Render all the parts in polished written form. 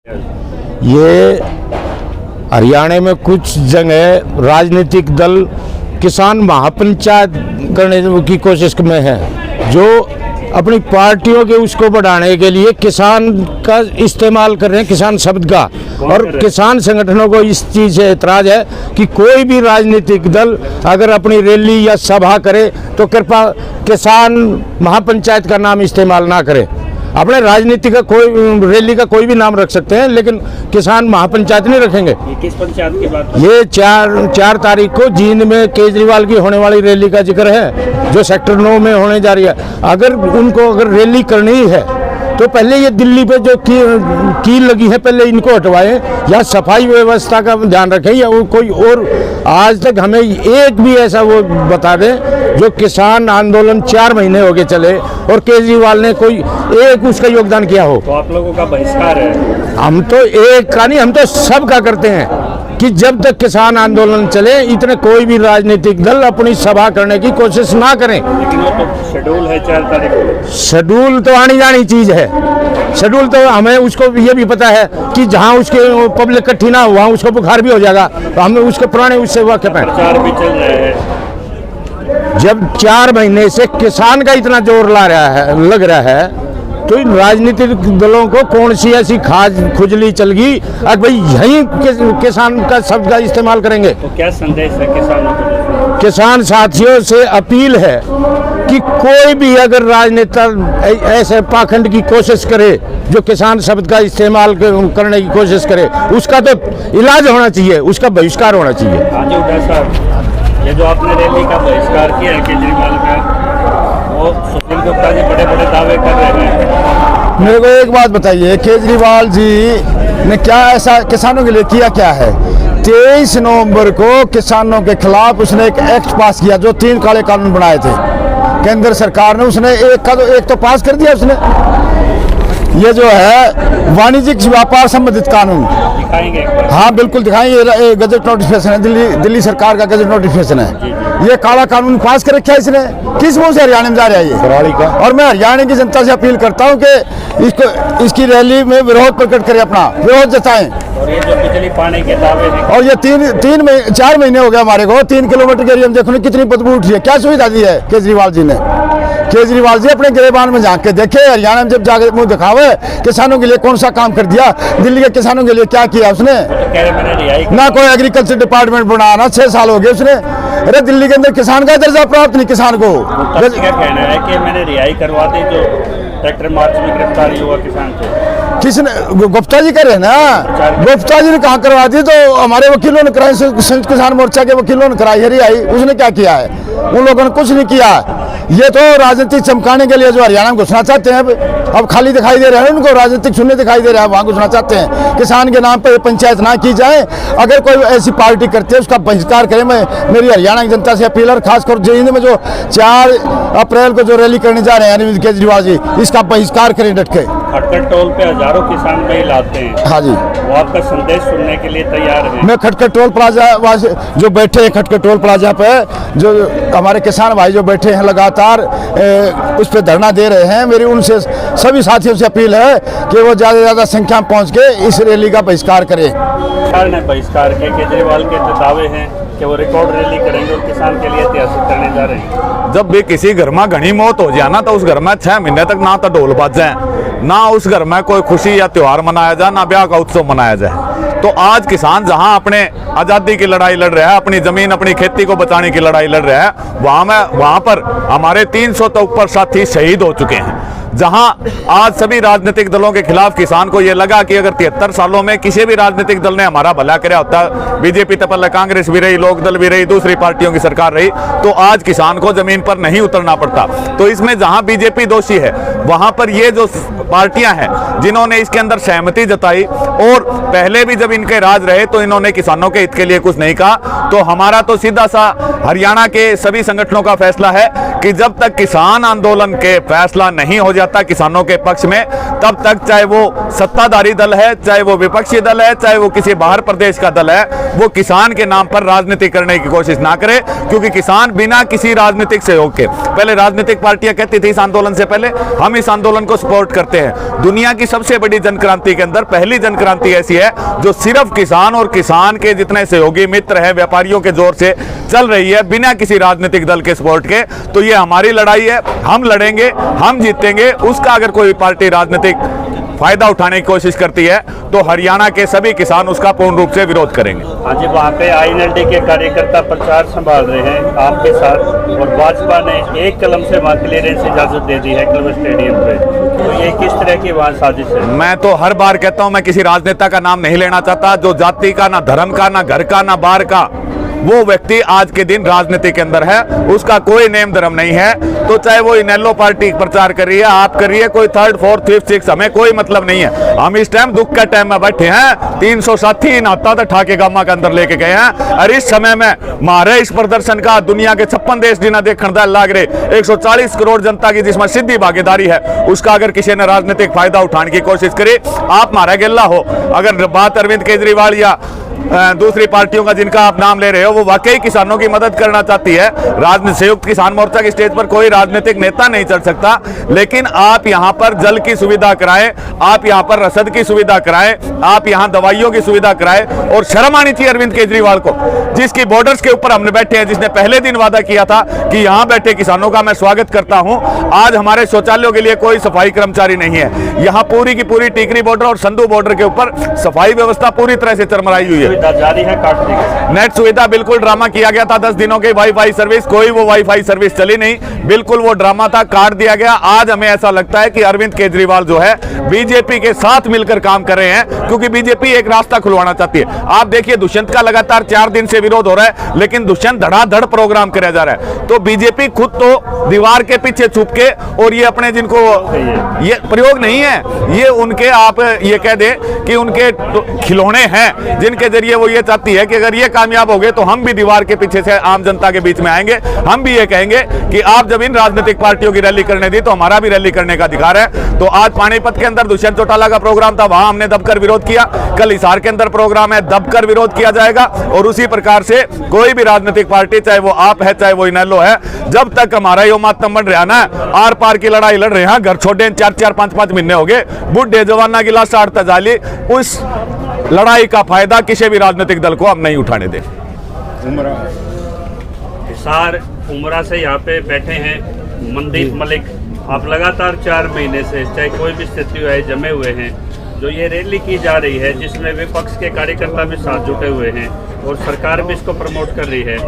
ये हरियाणा में कुछ जगह राजनीतिक दल किसान महापंचायत करने की कोशिश में है, जो अपनी पार्टियों के उसको बढ़ाने के लिए किसान का इस्तेमाल कर रहे हैं, किसान शब्द का। और किसान संगठनों को इस चीज़ से एतराज़ है कि कोई भी राजनीतिक दल अगर अपनी रैली या सभा करे तो कृपया किसान महापंचायत का नाम इस्तेमाल ना करें। अपने राजनीति का कोई रैली का कोई भी नाम रख सकते हैं, लेकिन किसान महापंचायत नहीं रखेंगे। ये किस पंचायत की बात? ये 4 तारीख को जींद में केजरीवाल की होने वाली रैली का जिक्र है, जो सेक्टर 9 में होने जा रही है। अगर उनको रैली करनी है तो पहले ये दिल्ली पे जो कील लगी है पहले इनको हटवाएं, या सफाई व्यवस्था का ध्यान रखें, या वो कोई और आज तक हमें एक भी ऐसा वो बता दें जो किसान आंदोलन 4 महीने हो गए चले और केजरीवाल ने कोई एक उसका योगदान किया हो। तो आप लोगों का बहिष्कार है? हम तो एक का नहीं, हम तो सब का करते हैं कि जब तक किसान आंदोलन चले इतने कोई भी राजनीतिक दल अपनी सभा करने की कोशिश ना करें। लेकिन वो तो शेड्यूल है 4 तारीख को। शेड्यूल तो आनी जानी चीज है। शेड्यूल तो हमें उसको ये भी पता है कि जहाँ उसके पब्लिक इकट्ठी ना हो वहाँ उसको बुखार भी हो जाएगा, तो हमें उसके पुराने उससे वाकिफ हैं। प्रचार भी चल रहे हैं। जब 4 महीने से किसान का इतना जोर लग रहा है तो इन राजनीतिक दलों को कौन सी ऐसी खुजली चल गई अब भाई यहीं किसान का शब्द का इस्तेमाल करेंगे। तो क्या संदेश है किसानों को? किसान साथियों से अपील है कि कोई भी अगर राजनेता ऐसे पाखंड की कोशिश करे, जो किसान शब्द का इस्तेमाल करने की कोशिश करे, उसका तो इलाज होना चाहिए, उसका बहिष्कार होना चाहिए। हाँ जी उदय साहब, ये जो आपने रैली का बहिष्कार किया है केजरीवाल का, वो सुशील गुप्ता जी बड़े बड़े दावे कर रहे हैं। मेरे को एक बात बताइए, केजरीवाल जी ने क्या ऐसा किसानों के लिए किया क्या है? 23 नवंबर को किसानों के खिलाफ उसने एक एक्ट पास किया, जो 3 काले कानून बनाए थे केंद्र सरकार ने। उसने एक तो पास कर दिया उसने। ये जो है वाणिज्यिक व्यापार संबंधित कानून दिखाएंगे? हाँ बिल्कुल दिखाएंगे। गजट नोटिफिकेशन है, दिल्ली सरकार का गजट नोटिफिकेशन है। ये काला कानून पास कर रखा है इसने। किस मुंह से हरियाणा में जा रहा है ये? और मैं हरियाणा की जनता से अपील करता हूँ कि इसकी रैली में विरोध प्रकट करें, अपना विरोध जताएं। और ये जो बिजली पाने के दावे हैं, और ये 4 महीने हो गए हमारे को, 3 किलोमीटर के एरिया में देखो कितनी बदबू उठी है। क्या सुविधा दी है केजरीवाल जी ने? केजरीवाल जी अपने गिरेबान में झांक के देखे, हरियाणा में जब जाकर मुंह दिखावे किसानों के लिए कौन सा काम कर दिया, दिल्ली के किसानों के लिए क्या किया उसने? ना कोई एग्रीकल्चर डिपार्टमेंट बनाना, 6 साल हो गए उसने। अरे दिल्ली के अंदर किसान का दर्जा प्राप्त नहीं किसान को। क्या कहना है कि मैंने रिहाई करवा दी जो ट्रैक्टर मार्च में गिरफ्तारी हुआ किसान को? किसने? गुप्ता जी करे ना। गुप्ता जी ने कहाँ करवा दी? तो हमारे वकीलों ने कराई, संयुक्त किसान मोर्चा के वकीलों ने कराई है रिहाई। उसने क्या किया है? उन लोगों ने कुछ नहीं किया। ये तो राजनीतिक चमकाने के लिए जो हरियाणा में घुसना चाहते हैं, अब खाली दिखाई दे रहे हैं उनको, राजनीतिक शून्य दिखाई दे रहा है, वहाँ घुसना चाहते हैं। किसान के नाम पर पंचायत ना की जाए। अगर कोई ऐसी पार्टी करती है उसका बहिष्कार करें। मैं मेरी हरियाणा की जनता से अपील है, खासकर जींद में जो 4 अप्रैल को जो रैली करने जा रहे हैं अरविंद केजरीवाल जी, इसका बहिष्कार करें डट के। खटखट टोल पे हजारों किसान महिला आते हैं। हाँ जी, वो आपका संदेश सुनने के लिए तैयार है। मैं खटखट टोल प्लाजा जो बैठे हैं, खटखट टोल प्लाजा पे जो हमारे किसान भाई जो बैठे हैं लगातार उस पर धरना दे रहे हैं, मेरी उनसे सभी साथियों से अपील है कि वो ज़्यादा से ज़्यादा संख्या में पहुँच के इस रैली का बहिष्कार करें। सरकार ने बहिष्कार के केजरीवाल के दावे हैं कि वो रिकॉर्ड रैली करेंगे और किसान के लिए ऐतिहासिक करने जा रहे हैं। जब भी किसी घर में घनी मौत हो जाए ना, तो उस घर में 6 महीने तक ना तो ढोल बाजे, ना उस घर में कोई खुशी या त्योहार मनाया जाए, ना ब्याह का उत्सव मनाया जाए। तो आज किसान जहां अपने आज़ादी की लड़ाई लड़ रहा है, अपनी जमीन अपनी खेती को बचाने की लड़ाई लड़ रहा है, वहां पर हमारे 300 तो ऊपर साथी शहीद हो चुके हैं। जहां आज सभी राजनीतिक दलों के खिलाफ किसान को यह लगा कि अगर 73 सालों में किसी भी राजनीतिक दल ने हमारा भला कराया होता, बीजेपी तो पहले कांग्रेस भी रही, लोकदल भी रही, दूसरी पार्टियों की सरकार रही, तो आज किसान को जमीन पर नहीं उतरना पड़ता। तो इसमें जहां बीजेपी दोषी है, वहां पर ये जो पार्टियां हैं जिन्होंने इसके अंदर सहमति जताई, और पहले भी जब इनके राज रहे तो इन्होंने किसानों के हित के लिए कुछ नहीं कहा। तो हमारा तो सीधा सा हरियाणा के सभी संगठनों का फैसला है कि जब तक किसान आंदोलन के फैसला नहीं हो जाता किसानों के पक्ष में, तब तक चाहे वो सत्ताधारी दल है, चाहे वो विपक्षी दल है, चाहे वो किसी बाहर प्रदेश का दल है, वो किसान के नाम पर राजनीति करने की कोशिश ना करे। क्योंकि किसान बिना किसी राजनीतिक सहयोग के, पहले राजनीतिक पार्टियां कहती थी इस आंदोलन से पहले हम इस आंदोलन को सपोर्ट करते हैं। दुनिया की सबसे बड़ी जन क्रांति के अंदर पहली जन क्रांति ऐसी है जो सिर्फ किसान और किसान के जितने सहयोगी मित्र हैं, व्यापारियों के जोर से चल रही है, बिना किसी राजनीतिक दल के सपोर्ट के। तो ये हमारी लड़ाई है, हम लड़ेंगे, हम जीतेंगे। उसका अगर कोई पार्टी राजनीतिक फायदा उठाने की कोशिश करती है तो हरियाणा के सभी किसान उसका पूर्ण रूप से विरोध करेंगे। हाँ जी, वहाँ पे INLD के कार्यकर्ता प्रचार संभाल रहे हैं आपके साथ, और भाजपा ने एक कलम से वहाँ क्लियरेंस इजाजत दे दी है क्लब स्टेडियम पे, तो ये किस तरह की वहाँ साजिश है? मैं तो हर बार कहता हूं, मैं किसी राजनेता का नाम नहीं लेना चाहता, जो जाति का, ना धर्म का, ना घर का, ना बाहर का, वो व्यक्ति आज के दिन राजनीति के अंदर है, उसका कोई नेम धर्म नहीं है। तो चाहे वो इनेलो पार्टी प्रचार कर रही है, आप कर रही है, कोई 3rd 4th 5th 6th, हमें कोई मतलब नहीं है। हम इस टाइम दुख का टाइम में बैठे हैं। 300 साथी नाता तो ठाके गामा के अंदर लेके गए हैं, और इस समय में मारे इस प्रदर्शन का दुनिया के 56 देश जिन्हें देखने लाग रहे, 140 करोड़ जनता की जिसमें सीधी भागीदारी है, उसका अगर किसी ने राजनीतिक फायदा उठाने की कोशिश करी, आप मारा गिल्ला हो। अगर बात अरविंद केजरीवाल या दूसरी पार्टियों का जिनका आप नाम ले रहे हो, वो वाकई किसानों की मदद करना चाहती है, संयुक्त किसान मोर्चा की स्टेज पर कोई राजनीतिक नेता नहीं चढ़ सकता, लेकिन आप यहां पर जल की सुविधा कराएं, आप यहां पर रसद की सुविधा कराएं, आप यहां दवाइयों की सुविधा कराएं। और शर्म आनी चाहिए अरविंद केजरीवाल को, जिसकी बॉर्डर्स के ऊपर हमने बैठे हैं, जिसने पहले दिन वादा किया था कि यहां बैठे किसानों का मैं स्वागत करता हूं। आज हमारे शौचालयों के लिए कोई सफाई कर्मचारी नहीं है। यहां पूरी की पूरी टिकरी बॉर्डर और संधू बॉर्डर के ऊपर सफाई व्यवस्था पूरी तरह से चरमराई हुई है। जारी है काटने की नेट सुविधा बिल्कुल ड्रामा किया गया था, 10 दिनों की वाईफाई सर्विस, कोई वो वाईफाई सर्विस चली नहीं, बिल्कुल वो ड्रामा था, काट दिया गया। आज हमें ऐसा लगता है कि अरविंद केजरीवाल जो है बीजेपी के साथ मिलकर काम कर रहे हैं, क्योंकि बीजेपी एक रास्ता खुलवाना चाहती है। आप देखिए दुष्यंत का लगातार 4 दिन से विरोध हो रहा है, लेकिन दुष्यंत धड़ाधड़ प्रोग्राम कराया जा रहा है। तो बीजेपी खुद तो दीवार के पीछे छुप के, और ये अपने जिनको ये प्रयोग नहीं है, ये उनके आप ये कह दे कि उनके खिलौने हैं, जिनके जरिए वो ये चाहती है कि अगर ये कामयाब हो गए तो हम भी दीवार के पीछे से आम जनता के बीच में आएंगे। हम भी ये कहेंगे कि आप जब इन राजनीतिक पार्टियों की रैली करने दी तो हमारा भी रैली करने का अधिकार है। तो आज पानीपत के अंदर दुष्यंत चौटाला का प्रोग्राम था, वहां हमने दबकर विरोध किया। कल हिसार के अंदर प्रोग्राम है, दबकर विरोध किया जाएगा। और उसी प्रकार से कोई भी राजनीतिक पार्टी, चाहे वो आप है चाहे वो इनेलो है, जब तक हमारा यो मातम बन रहा ना, आर पार की लड़ाई लड़ रहे हैं, घर छोड़े 4-4 5-5 महीने हो गए, बुढ़े जवाना की लाश आड़ता जाली, उस लड़ाई का फायदा किसी भी राजनीतिक दल को हम नहीं उठाने दें। हिसार उमरा से यहाँ पे बैठे हैं मनदीप मलिक, आप लगातार 4 महीने से चाहे कोई भी स्थिति है जमे हुए हैं। जो ये रैली की जा रही है जिसमें विपक्ष के कार्यकर्ता भी साथ जुटे हुए हैं और सरकार भी इसको प्रमोट कर रही है,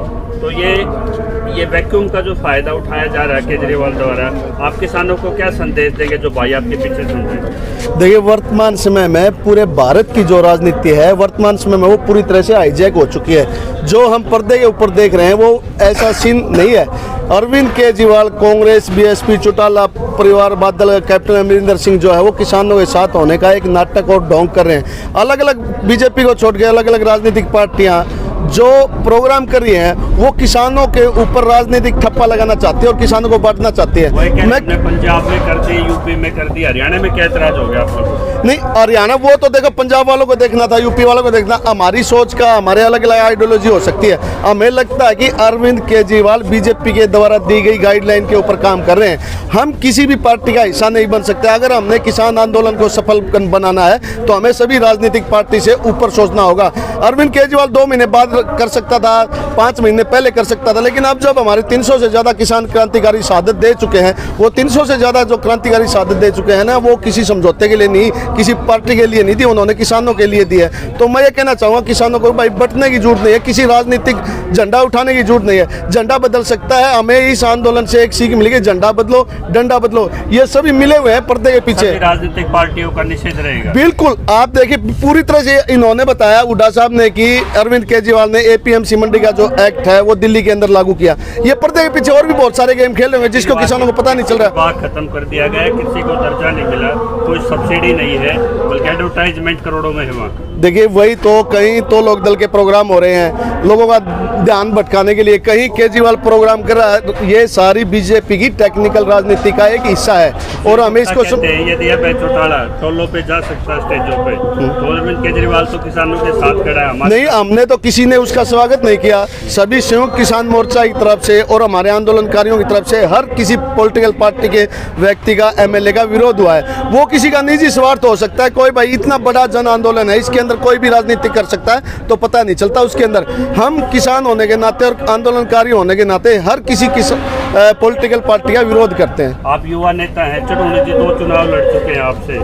तो ये वैक्यूम का जो फायदा उठाया जा रहा है केजरीवाल द्वारा, आप किसानों को क्या संदेश देंगे जो भाई आपके पीछे सुन रहे हैं? देखिए, वर्तमान समय में पूरे भारत की जो राजनीति है, वर्तमान समय में वो पूरी तरह से हाईजैक हो चुकी है। जो हम पर्दे के ऊपर देख रहे हैं वो ऐसा सीन नहीं है। अरविंद केजरीवाल, कांग्रेस, बीएसपी, चौटाला परिवार, बादल, कैप्टन अमरिंदर सिंह जो है वो किसानों के साथ होने का एक नाटक और ढोंग कर रहे हैं। अलग अलग बीजेपी को छोड़ के अलग अलग राजनीतिक पार्टियां जो प्रोग्राम कर रही हैं वो किसानों के ऊपर राजनीतिक ठप्पा लगाना चाहती है और किसानों को बांटना चाहती है। मैं पंजाब में कर दी, यूपी में कर दी, हरियाणा में क्या एतराज हो गया आप लोगों? नहीं, हरियाणा वो तो देखो, पंजाब वालों को देखना था, यूपी वालों को देखना। हमारी सोच का, हमारे अलग अलग आइडियोलॉजी हो सकती है। हमें लगता है कि अरविंद केजरीवाल बीजेपी के द्वारा दी गई गाइडलाइन के ऊपर काम कर रहे हैं। हम किसी भी पार्टी का हिस्सा नहीं बन सकते। अगर हमने किसान आंदोलन को सफल बनाना है तो हमें सभी राजनीतिक पार्टी से ऊपर सोचना होगा। अरविंद केजरीवाल 2 महीने बाद कर सकता था, 5 महीने पहले कर सकता था, लेकिन अब जब हमारे 300 से ज़्यादा किसान क्रांतिकारी शहादत दे चुके हैं, वो 300 से ज़्यादा जो क्रांतिकारी शहादत दे चुके हैं ना, वो किसी समझौते के लिए नहीं, किसी पार्टी के लिए नहीं दी, उन्होंने किसानों के लिए दी है। तो मैं ये कहना चाहूँगा किसानों को, भाई बटने की जरूरत नहीं है, किसी राजनीतिक झंडा उठाने की जरूरत नहीं है। झंडा बदल सकता है। हमें इस आंदोलन से एक सीख मिलेगी, झंडा बदलो, डंडा बदलो। ये सभी मिले हुए हैं पर्दे के पीछे। राजनीतिक पार्टियों का निषेध रहेगा। बिल्कुल, आप देखिए पूरी तरह से इन्होंने बताया, हुड्डा साहब ने, कि अरविंद केजरीवाल ने एपीएमसी मंडी का जो एक्ट है वो दिल्ली के अंदर लागू किया। ये पर्दे के पीछे और भी बहुत सारे गेम खेल रहे हैं जिसको किसानों को पता नहीं चल रहा है। खत्म कर दिया गया, किसी को दर्जा नहीं मिला, कोई सब्सिडी नहीं है, बल्कि एडवर्टाइजमेंट करोड़ों में है वहाँ। देखिए वही तो, कहीं तो लोक दल के प्रोग्राम हो रहे हैं लोगों का ध्यान भटकाने के लिए, कहीं केजरीवाल प्रोग्राम कर रहा है। ये सारी बीजेपी की टेक्निकल राजनीति का एक हिस्सा है और हमें इसको यदि अब चौटाला टोलों पे जा सकता है, स्टेजों पे, तो अरविंद केजरीवाल तो किसानों के साथ खड़ा है। नहीं, हमने तो किसी ने उसका स्वागत नहीं किया। सभी संयुक्त किसान मोर्चा की तरफ से और हमारे आंदोलनकारियों की तरफ से हर किसी पॉलिटिकल पार्टी के व्यक्ति का, एमएलए का विरोध हुआ है। वो किसी का निजी स्वार्थ हो सकता है, कोई भाई इतना बड़ा जन आंदोलन है, इसके अंदर कोई भी राजनीति कर सकता है, तो पता नहीं चलता उसके अंदर। हम किसान होने के नाते और आंदोलनकारी होने के नाते हर किसी पॉलिटिकल पार्टी का विरोध करते हैं। आप युवा नेता हैं, चढ़ोने जी 2 चुनाव लड़ चुके हैं आपसे,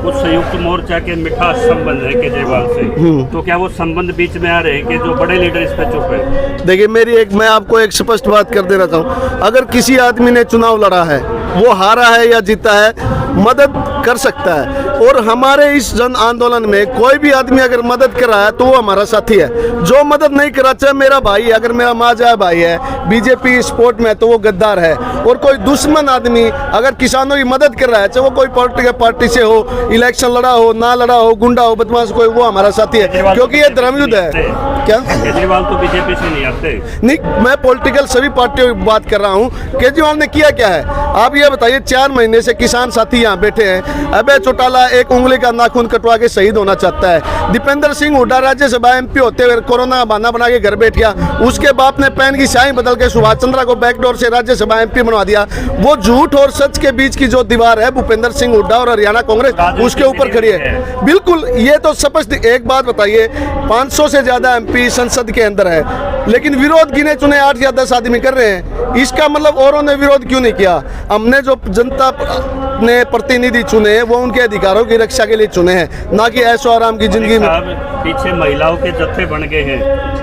कुछ संयुक्त मोर्चा के मिठास संबंध है केजरीवाल से, तो क्या वो संबंध बीच में आ रहे हैं कि जो बड़े लीडर इस पे चुप है? देखिए मैं आपको एक स्पष्ट बात कर देना चाहूँ, अगर किसी आदमी ने चुनाव लड़ा है, वो हारा है या जीता है, मदद कर सकता है। और हमारे इस जन आंदोलन में कोई भी आदमी अगर मदद कर रहा है तो वो हमारा साथी है। जो मदद नहीं कर रहा, चाहे मेरा भाई है, अगर मेरा माजा भाई है, बीजेपी सपोर्ट में, तो वो गद्दार है। और कोई दुश्मन आदमी अगर किसानों की मदद कर रहा है, चाहे वो कोई पॉलिटिकल पार्टी से हो, इलेक्शन लड़ा हो, ना लड़ा हो, गुंडा हो, बदमाश कोई, वो हमारा साथी है, क्योंकि ये धर्मयुद्ध है। क्या केजरीवाल तो बीजेपी से नहीं आते? नहीं, मैं पॉलिटिकल सभी पार्टियों की बात कर रहा हूँ। केजरीवाल ने किया क्या है, आप ये बताइए। 4 महीने से किसान साथी यहाँ बैठे हैं। अबे चौटाला एक उंगली का नाखून कटवा के शहीद होना चाहता है। दीपेंद्र सिंह हुड्डा राज्यसभा एमपी होते हुए कोरोना का बहाना बना के घर बैठ गया। उसके बाप ने पैन की स्याही बदल के सुभाष चंद्रा को बैकडोर से राज्यसभा एमपी बनवा दिया। वो झूठ और सच के बीच की जो दीवार है, भूपेंद्र सिंह हुड्डा और हरियाणा कांग्रेस उसके ऊपर खड़ी है। बिल्कुल, ये तो स्पष्ट। एक बात बताइए, 500 से ज्यादा एमपी संसद के अंदर है, लेकिन विरोध गिने चुने 8 या 10 आदमी कर रहे हैं। इसका मतलब औरों ने विरोध क्यों नहीं किया? हमने जो जनता ने प्रतिनिधि चुने हैं, वो उनके अधिकारों की रक्षा के लिए चुने हैं, ना कि ऐशो आराम की जिंदगी में। पीछे महिलाओं के जत्थे बन गए हैं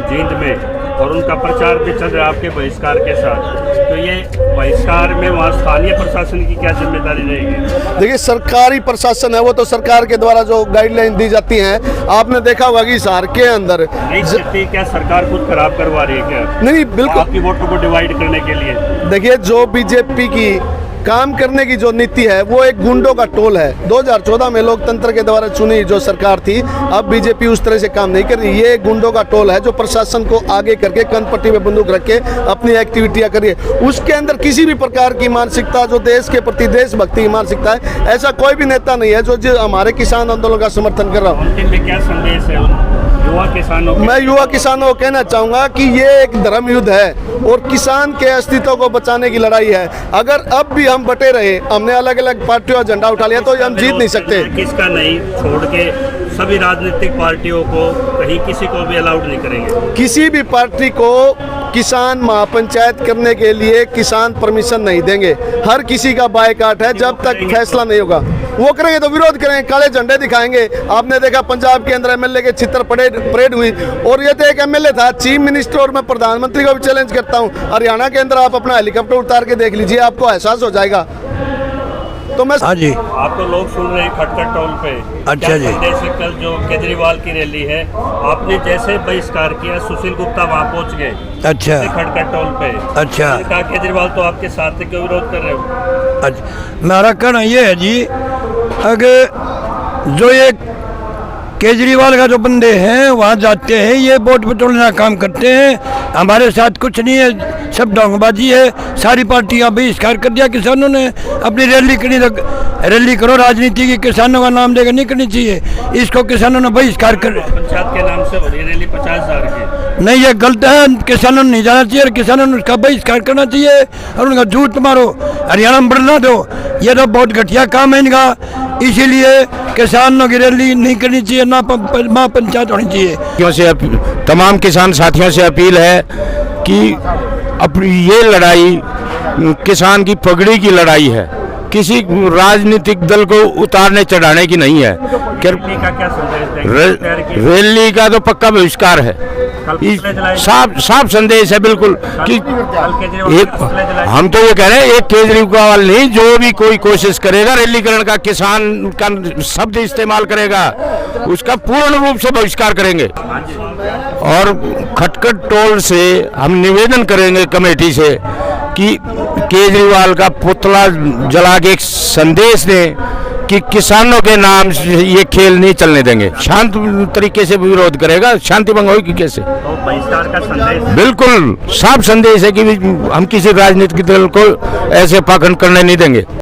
जींद में, और उनका प्रचार भी चल रहा है आपके बहिष्कार के साथ। तो ये बहिष्कार में वहाँ स्थानीय प्रशासन की क्या जिम्मेदारी रहेगी? देखिए, सरकारी प्रशासन है, वो तो सरकार के द्वारा जो गाइडलाइन दी जाती हैं, आपने देखा होगा कि शहर के अंदर नहीं स्थिति क्या सरकार खुद खराब करवा रही है क्या? नहीं, बिल्कुल आपकी वोटों को डिवाइड करने के लिए। देखिए, जो बीजेपी की काम करने की जो नीति है, वो एक गुंडों का टोल है। 2014 में लोकतंत्र के द्वारा चुनी जो सरकार थी, अब बीजेपी उस तरह से काम नहीं कर रही। ये गुंडों का टोल है जो प्रशासन को आगे करके कनपट्टी में बंदूक रख के अपनी एक्टिविटियां करिए। उसके अंदर किसी भी प्रकार की मानसिकता, जो देश के प्रति देशभक्ति की मानसिकता है, ऐसा कोई भी नेता नहीं है जो हमारे किसान आंदोलन का समर्थन कर रहा हूँ। क्या संदेश है युवा किसानों? मैं युवा किसानों को कहना चाहूँगा कि ये एक धर्म युद्ध है और किसान के अस्तित्व को बचाने की लड़ाई है। अगर अब भी हम बटे रहे, हमने अलग अलग पार्टियों का झंडा उठा लिया, तो हम जीत नहीं सकते। किसका नहीं छोड़ के सभी राजनीतिक पार्टियों को, कहीं किसी को भी अलाउड नहीं करेंगे। किसी भी पार्टी को किसान महापंचायत करने के लिए किसान परमिशन नहीं देंगे। हर किसी का बायकाट है जब तक फैसला नहीं होगा। वो करेंगे तो विरोध करेंगे, काले झंडे दिखाएंगे। आपने देखा पंजाब के अंदर एमएलए के चित्र परेड हुई, और ये तो एक एमएलए था, चीफ मिनिस्टर, और मैं प्रधानमंत्री को भी चैलेंज करता हूँ, हरियाणा के अंदर आप अपना हेलीकॉप्टर उतार के देख लीजिए, आपको एहसास हो जाएगा। तो मैं हाँ जी, आपको लोग सुन रहे हैं खटखट टोल पे। अच्छा जी। जैसे कल जो केजरीवाल की रैली है, आपने जैसे बहिष्कार किया, सुशील गुप्ता वहाँ पहुँच गए। अच्छा खटखट टोल पे। अच्छा। कहा केजरीवाल तो आपके साथ थे, क्यों विरोध कर रहे हो? अच्छा, मेरा कहना ये है जी, अगर जो ये केजरीवाल का जो बंदे हैं वहाँ जाते हैं, ये वोट बटोरने का काम करते हैं, हमारे साथ कुछ नहीं है, सब ढोंगबाजी है। सारी पार्टियाँ बहिष्कार कर दिया किसानों ने। अपनी रैली करनी तो रैली करो, राजनीति की किसानों का नाम लेकर नहीं करनी चाहिए। इसको किसानों ने बहिष्कार कर, पंचायत के नाम से हो रही रैली 50,000 की। नहीं, ये गलत है। किसानों ने नहीं जाना चाहिए, किसानों ने उसका बहिष्कार करना चाहिए और उनका झूठ मारो, हरियाणा में बढ़ना दो। ये तो बहुत घटिया काम है इनका, इसीलिए किसानों की रैली नहीं करनी चाहिए, ना पंचायत होनी चाहिए। क्यों से तमाम किसान साथियों से अपील है कि अपनी ये लड़ाई किसान की पगड़ी की लड़ाई है, किसी राजनीतिक दल को उतारने चढ़ाने की नहीं है। रैली का क्या संदेश देंगे? रैली का तो पक्का बहिष्कार है, साफ संदेश है बिल्कुल कि हम तो ये कह रहे हैं, एक केजरीवाल नहीं, जो भी कोई कोशिश करेगा रैलीकरण का, किसान का शब्द इस्तेमाल करेगा, उसका पूर्ण रूप से बहिष्कार करेंगे। और खटखट टोल से हम निवेदन करेंगे कमेटी से कि केजरीवाल का पुतला जला के एक संदेश दें कि किसानों के नाम से ये खेल नहीं चलने देंगे। शांत तरीके से विरोध करेगा, शांति भंग होगी कैसे? तो बहिष्कार का संदेश बिल्कुल साफ संदेश है कि हम किसी राजनीतिक दल को ऐसे पाखंड करने नहीं देंगे।